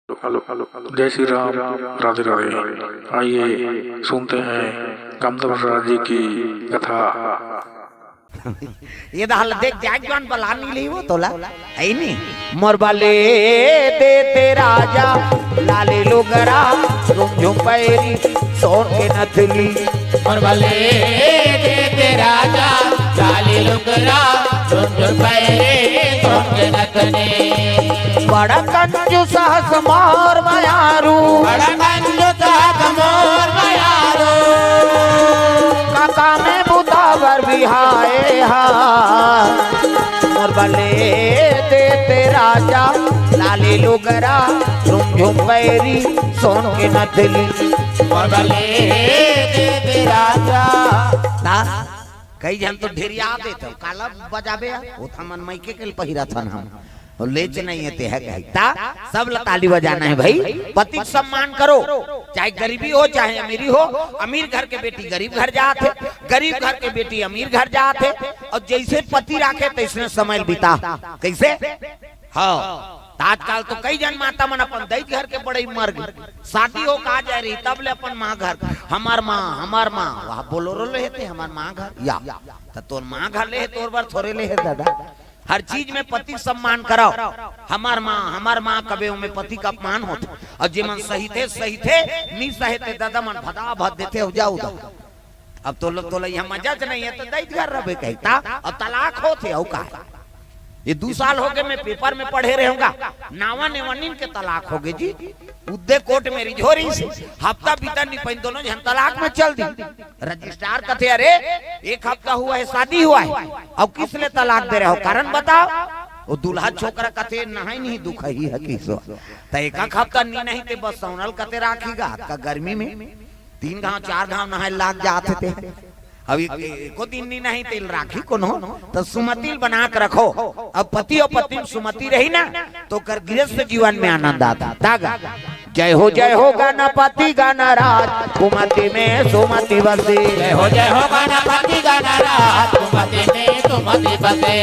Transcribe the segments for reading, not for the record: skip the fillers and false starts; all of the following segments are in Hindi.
जय श्री राम, राधे राधे। आइए सुनते हैं कामदेव जी की कथा। ये दाल देख जागवान बला नहीं ली वो तोला है नहीं मोरबाले देते राजा लाले लोगरा झुम पैरी सोन के नथली मोरबाले देते राजा लाले लोगरा झुम पैरी सोन के नथली बड़ा कंजूस हस मोर मायारू बड़ा कंजूस हस मोर मायारू काका में बुदावर बिहाए हा मोरबाले देते राजा लाले लोगरा झुम पैरी सोन के नथली मोरबाले देते राजा ना कई जन तो ढेर याद है तो काला बजाबे वो था मन मई के पहिरा था हम और लेच नहीं है है कहता सब ताली बजाना है भाई। पति सम्मान करो, चाहे गरीबी हो चाहे अमीरी हो। अमीर घर के बेटी गरीब घर जाते, गरीब घर के बेटी अमीर घर जाते। और जैसे पति राखे तैसे समय बिता कैसे हाँ। आजकल तो कई जन माता मन अपन दैत घर के बड़े मर गए, शादी हो कहा जा रही तब ले अपन माँ घर हमार माँ वहाँ बोलोरो ले थे हमार माँ घर या तोर माँ घर ले तोर बार थोड़े ले दादा। हर चीज में पति सम्मान कराओ। हमार माँ कबे में पति का अपमान होता। और जे मन सही थे नी सही थे दादा मन भदा भद देते हो जाओ। अब तो यहाँ मजा नहीं है तो दैत घर रहे कहता। और तलाक होते हो का ये 2 साल हो गए मैं पेपर में पढ़े रहूंगा नावा नेवनिन के तलाक हो गए जी। उद्दे कोर्ट में रिझोरी से हफ्ता बीता नहीं पाई दोनों जन तलाक में चल दी। रजिस्ट्रार कहते अरे 1 हफ्ता हुआ है शादी हुआ है अब किस लिए तलाक दे रहे हो कारण बताओ। वो दूल्हा छोकरा कहते नहाई नहीं दुख ही है किसो तो 1 हफ्ता नहीं थे बस सोनल कहते राखीगा का गर्मी में 3 गांव 4 गांव नहाए लाग जाते थे। अभी को दिन नहीं तेल राखी को नो तो सुमतिल बना के रखो। अब पति और पत्नी सुमति रही ना तो कर गृहस्थ जीवन में आनंद आता दागा। जय हो गाना पति गाना राज कुमति में सुमति बसे। जय हो गाना पति गाना राज कुमति में सुमति बसे।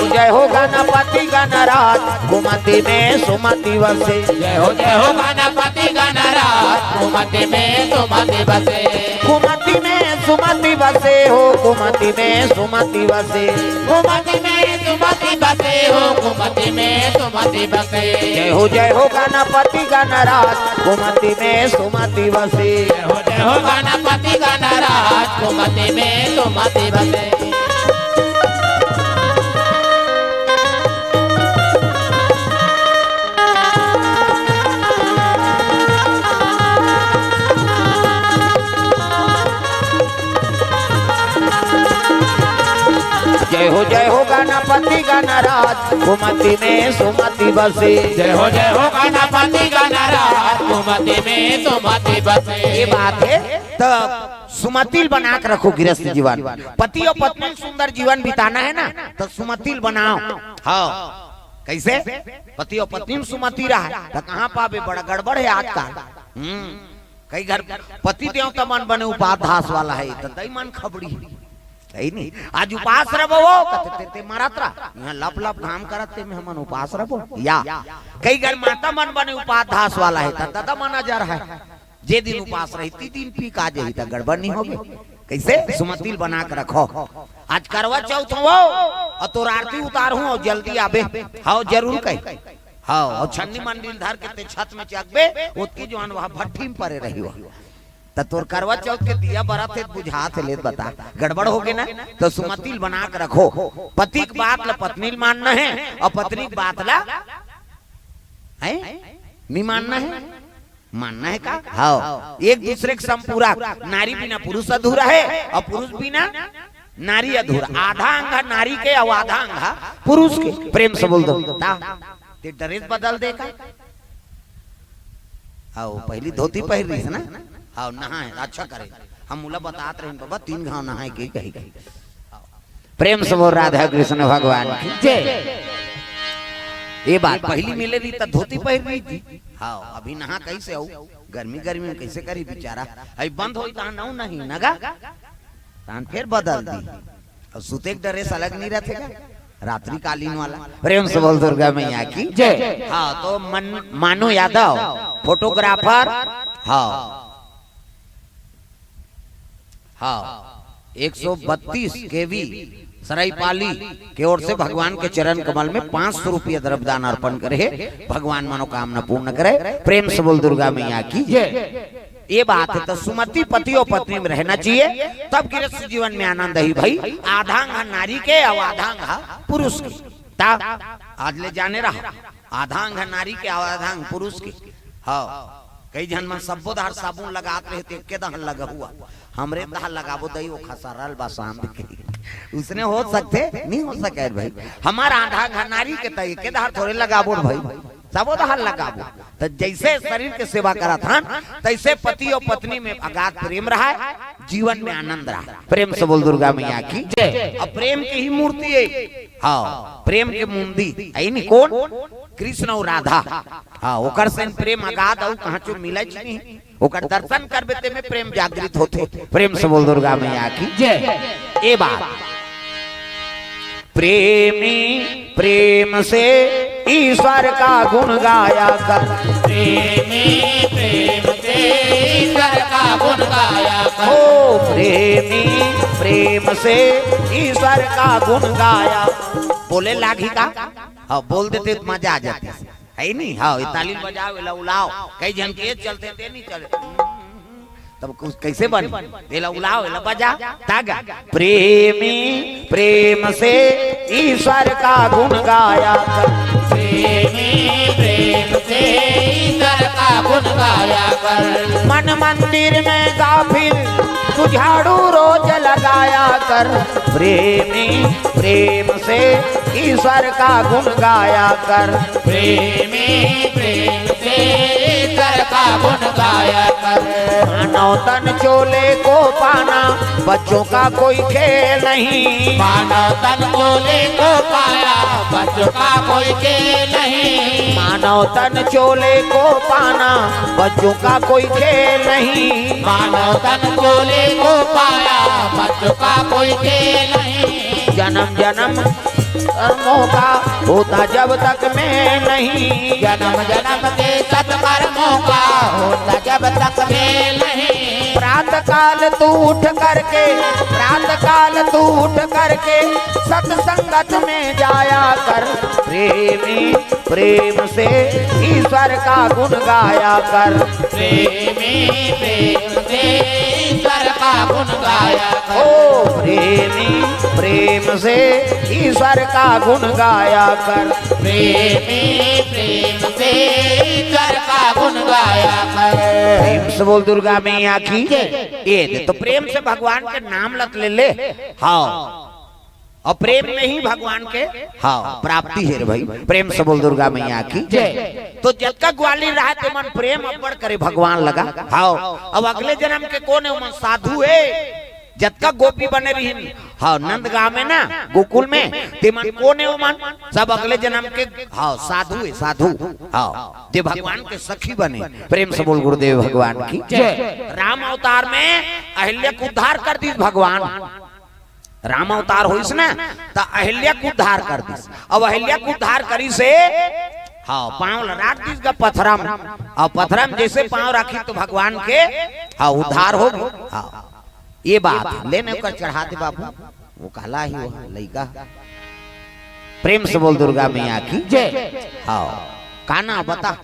जय हो गाना पति गाना राज कुमति में सुमति बसे। जय हो गाना पति गाना राज कुमति में सुमति बसे। कुमति में सुमति बसे हो कुमति में सुमति बसे। कुमति में सुमति बसे हो कुमति में सुमति बसे। जय हो गाना पति गाना राज कुमति में सुमति बसे। जय हो गाना पति गाना राज कुमति में सुमति बसे। जय हो गाना पति गाना राज कुमति में सुमति बसे। जय हो गाना पति गाना राज कुमति में सुमति बसे। ये बात है तो सुमतिल बना के रखो गृहस्थ जीवन। पति और पत्नी सुंदर जीवन बिताना है ना तो सुमतिल बनाओ। हाँ कैसे पति और पत्नी सुमति रहा तो कहाँ पावे बड़ा गड़बड़ है आजकल। कई घर पति देवता मन बने उपाध्यास वाला है तो दई मन खबड़ी है नहीं। आज उपास रहो कहते मारत रहा यहाँ लप लप काम करते में हमन उपास रहो या कई घर माता मन बने उपाध्यास वाला है दादा माना जा रहा है। जे दिन उपास रही दिन पी का जाही तो गड़बड़ नहीं होगी। कैसे सुमतिल बना के रखो। आज करवा चौथ हो और तो आरती उतार हूँ और जल्दी आबे हाँ जरूर कही हाँ। और छन्नी मंदिर धर के छत में चकबे उसकी जो वहाँ भट्टी में पड़े रही हो तोर करवा चौथ के दिया बरा थे बुझा थे ले बता गड़बड़ हो गए ना तो सुमतिल बना के रखो। पति की बात ला पत्नी मानना है और पत्नी की बात ला है नहीं मानना है का हाँ। एक दूसरे के संपूरक नारी बिना पुरुष अधूरा है और पुरुष बिना नारी अधूरा। आधा अंगा नारी के और आधा अंगा पुरुष के। प्रेम से बोल दो ते ड्रेस बदल देखा आओ पहली धोती पहन रही है ना हाँ नहाए अच्छा करे हम मुला बताते रहे बाबा 3 घाव नहाए के कही प्रेम से बोल राधा कृष्ण भगवान जय। ये बात पहली मिले रही तो धोती पहन रही थी हाँ। अभी नहा कैसे आओ गर्मी में कैसे करी बेचारा अभी बंद हो नौ नहीं नगा तान फिर बदल दी और सुते ड्रेस अलग नहीं रहते रात्रिकालीन वाला। प्रेम से बोल दुर्गा मैया की जय। हाँ तो मानो यादव फोटोग्राफर। हाँ हाँ 132 केवी सरायपाली के ओर से भगवान के चरण कमल में 500 रुपया द्रव्यदान अर्पण करे, भगवान मनोकामना पूर्ण करे। प्रेम से बोल दुर्गा मैया की ये बात है। तो सुमति पति और पत्नी में रहना चाहिए, तब गृहस्थ जीवन में आनंद ही भाई। आधांग नारी के और आधांग पुरुष के। आज ले जाने रहा आधांग नारी के और आधांग पुरुष के। हाँ कई जन मन सबो दहर साबुन लगाते रहते के दहर लगा हुआ, हमरे दहर लगाबो दही वो खसरल बा शाम के उसने हो सकते नहीं हो सके भाई। हमारा आधांग नारी के तय के दहर थोड़े लगाबो भाई, सबो दहर लगाबो। तो जैसे शरीर के सेवा करा था तैसे पति और पत्नी में अगाध प्रेम रहा, जीवन में आनंद रहा। प्रेम से बोल दुर्गा मैया की जय। अब प्रेम की ही मूर्ति है। हाँ प्रेम के मूर्ति आई नहीं कौन? कृष्ण और राधा। हाँ ओकर से प्रेम अगाध और कहाँ चो मिले नहीं, ओकर दर्शन करबे ते में प्रेम जागृत होते। प्रेम से बोल दुर्गा मैया की जय। ए बात प्रेमी प्रेम से ईश्वर का गुण गाया कर। प्रेमी प्रेम से ईश्वर का गुण गाया कर। ओ प्रेमी प्रेम से ईश्वर का गुण गाया। बोले लागी का हाँ बोल देते तो मजा आ जाती है नहीं। हाँ ताली बजाओ उलाओ, कई जन के चलते थे नहीं चले तब कुछ कैसे बन उलाओ बजा तागा। प्रेमी प्रेम से ईश्वर का गुण गाया कर। प्रेमी प्रेम से ईश्वर का गुण गाया कर। मन मंदिर में गाफिल तू झाड़ू रोज लगाया कर। प्रेमी प्रेम से ईश्वर का गुण गाया कर। प्रेमी प्रेम से ईश्वर का गुण गाया कर। मानव तन चोले को पाना बच्चों का कोई खेल नहीं। मानव तन चोले को पाया बच्चों का कोई खेल नहीं। मानव तन चोले को पाना बच्चों का कोई खेल नहीं। मानव तन चोले को पाया बच्चों का कोई खेल नहीं। जन्म जन्म कर्मों का होता जब तक मैं नहीं। जन्म जन्म के सत्कर्मों का होता जब तक मैं नहीं। प्रातः काल तू उठ करके, प्रातः काल तू उठ करके सत्संगत में जाया कर। प्रेमी प्रेम से ईश्वर का गुण गाया कर। प्रेमी प्रेम से ईश्वर का गुण गाया कर। ओ प्रेमी प्रेम से ईश्वर का गुण गाया कर। प्रेमी प्रेम से ईश्वर का गुण गाया कर। प्रेम से बोल दुर्गा मैया की ये तो प्रेम से भगवान के नाम लत ले। हाँ और प्रेम में ही भगवान के हाँ प्राप्ति है भाई। प्रेम से बोल दुर्गा मैया की जय। तो जब तक ग्वाली रहा तो मन प्रेम अब्बड़ करे भगवान लगा। हाँ अब अगले जन्म के कौन है मन साधु है। जब तक गोपी बने रही हाँ नंद गांव में ना गोकुल में ते मन कौन है मन सब अगले जन्म के हाँ साधु है साधु। हाँ जे भगवान के सखी बने। प्रेम से बोल गुरुदेव भगवान की जय। राम अवतार में अहिल्या को उद्धार कर दी भगवान। राम अवतार हुई ना तो अहिल्या को उद्धार कर दी। अब अहिल्या को उद्धार करी से हाँ पांव लड़ाट दी का पथरा में और पथरा में जैसे पांव रखी तो भगवान के हाँ उद्धार हो गई। हाँ ये बात लेने कर चढ़ा दे बाबू वो काला ही वो लइका। प्रेम से बोल दुर्गा मैया की जय। हाँ काना बता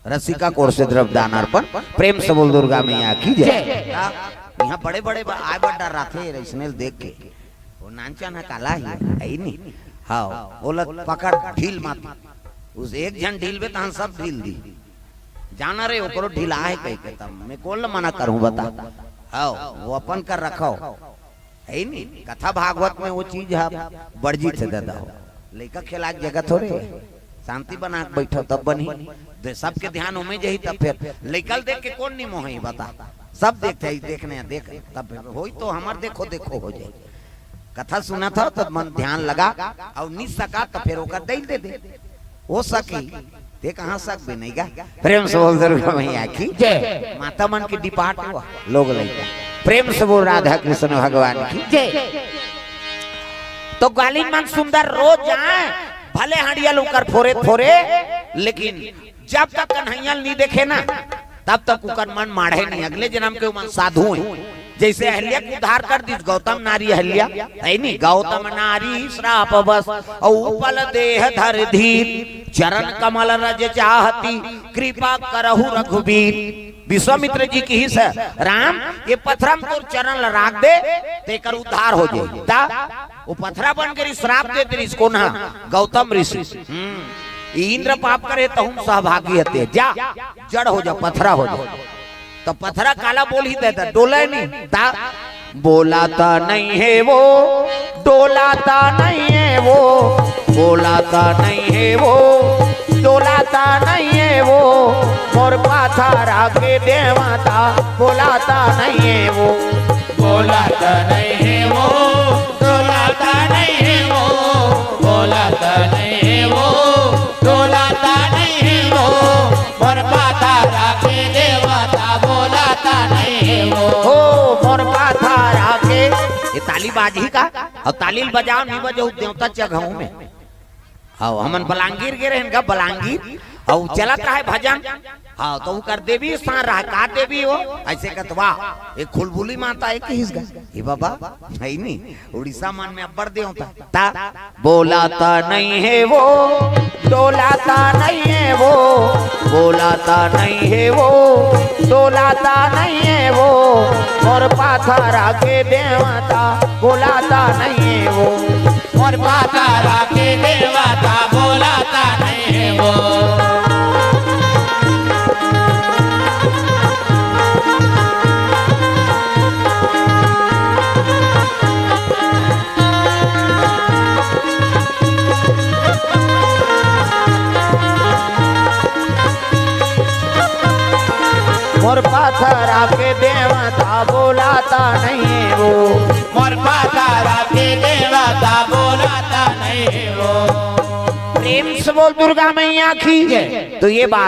रसिका कोर से द्रव्यदान अर्पण। प्रेम से बोल दुर्गा मैया की जय। यहाँ बड़े बड़े आए बड़ा राथे रैसनेल देख के वो नानचा ना काला ही है नहीं। हाँ बोला पकड़ ढील माती उस एक जन ढील में तहन सब ढील दी जाना रे ओकरो ढीला है कह के तब मैं कौन मना करूं बता। हाँ वो अपन कर रखो है नहीं। कथा भागवत में वो चीज है बड़जी थे दादा लेकर खेला जगह थोड़े शांति बना के बैठो तब बनी सबके ध्यान में जही तब फिर लेकल देख के कौन नहीं मोह बता सब देखते देखने देख तब हो तो हमार देखो देखो हो जाए। कथा सुना था तो मन ध्यान लगा और नहीं सका तो फिर ओकर दे हो सकी ते कहाँ सक भी नहीं गा। प्रेम से बोल दुर्गा मैया की जय। माता मन की डिपार्ट हुआ लोग लगा। प्रेम से बोल राधा कृष्ण भगवान की जय। तो गाली मन सुंदर रोज जाए भले हंडिया लुकर फोरे फोरे, लेकिन जब तक कन्हैया नहीं देखे ना तब तक उकर मन माढ़े नहीं। अगले जन्म के मन साधु है। जैसे अहल्या को उद्धार कर दी गौतम नारी अहल्या है नहीं, गौतम नारी श्राप बस उपल देह धर धीर, चरण कमल रज चाहती कृपा करहु रघुबीर। विश्वामित्र जी की हिस्सा राम ये पत्थरम तोर चरण राख दे तेकर उद्धार हो जाए। ता वो पत्थरा बन कर श्राप देते इसको ना गौतम ऋषि। इंद्र पाप करे तो हम सहभागी होते, जा जड़ हो जा पत्थरा हो जा। तो पत्थरा काला बोल ही देता, डोला नहीं ता बोलाता नहीं है वो, डोलाता नहीं है वो, बोलाता नहीं है वो, डोलाता नहीं है वो, मोर पाथरा के देवता बोलाता नहीं है वो, बोलाता नहीं है वो, डोलाता नहीं है वो, बोलाता नहीं है वो, डोलाता नहीं है वो, मोर पाथरा के देवता बोलाता नहीं है वो। ओ मोर पाथरा के ये ताली बाजी का और ताली बजाओ नहीं बजाओ देवता जगहों में। हाँ हमन बलांगीर गे रहे इनका बलांगीर और चलत रहा है भजन। हाँ तो वो कर देवी स्थान रहा का देवी हो ऐसे कतवा एक खुलबुली माता है किस गा ये बाबा है नहीं उड़ीसा मान में अब्बर दे होता ता बोलाता नहीं है वो, डोलाता नहीं है वो, बोलाता नहीं है वो, डोलाता नहीं है वो, और पाथरा के देवता बोलाता नहीं है वो, और पाथरा के देवता बोलाता नहीं है वो। मोर पाथरा के देवता बोलाता नहीं है वो, मोर पाथरा के देवता बोलाता नहीं है वो। प्रेम से बोल दुर्गा मैया की। तो ये बात